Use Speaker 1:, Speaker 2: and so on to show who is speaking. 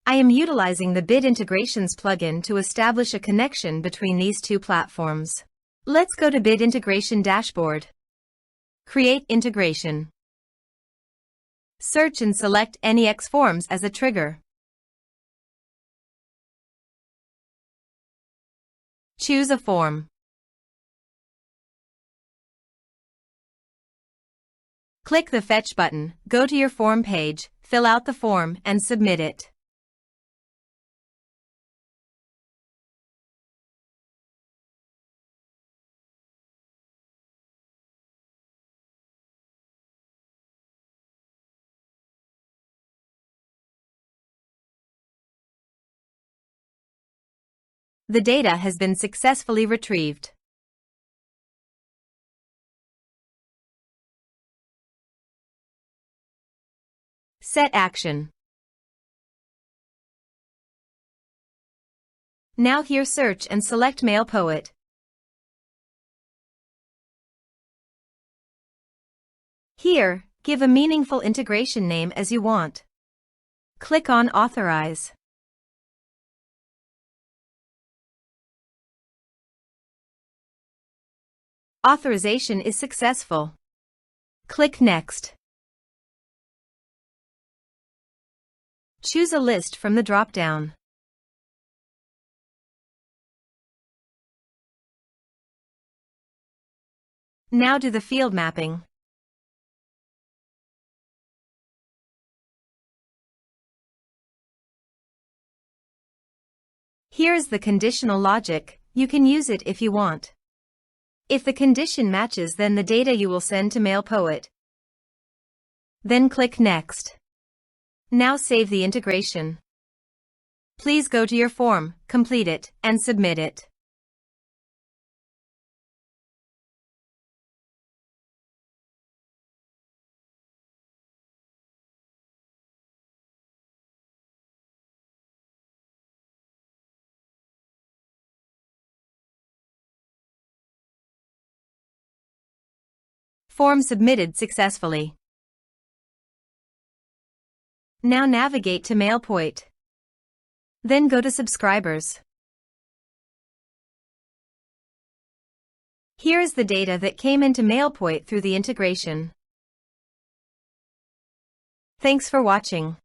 Speaker 1: I am utilizing the Bid Integrations plugin to establish a connection between these two platforms. Let's go to Bid Integration Dashboard. Create integration. Search and select NEX Forms as a trigger. Choose a form. Click the Fetch button, go to your form page, fill out the form, and submit it. The data has been successfully retrieved. Set action. Now here search and select MailPoet. Here, give a meaningful integration name as you want. Click on Authorize. Authorization is successful. Click Next. Choose a list from the drop-down. Now do the field mapping. Here is the conditional logic. You can use it if you want. If the condition matches, then the data you will send to MailPoet. Then click Next. Now save the integration. Please go to your form, complete it, and submit it. Form submitted successfully. Now navigate to MailPoet. Then go to Subscribers. Here is the data that came into MailPoet through the integration. Thanks for watching.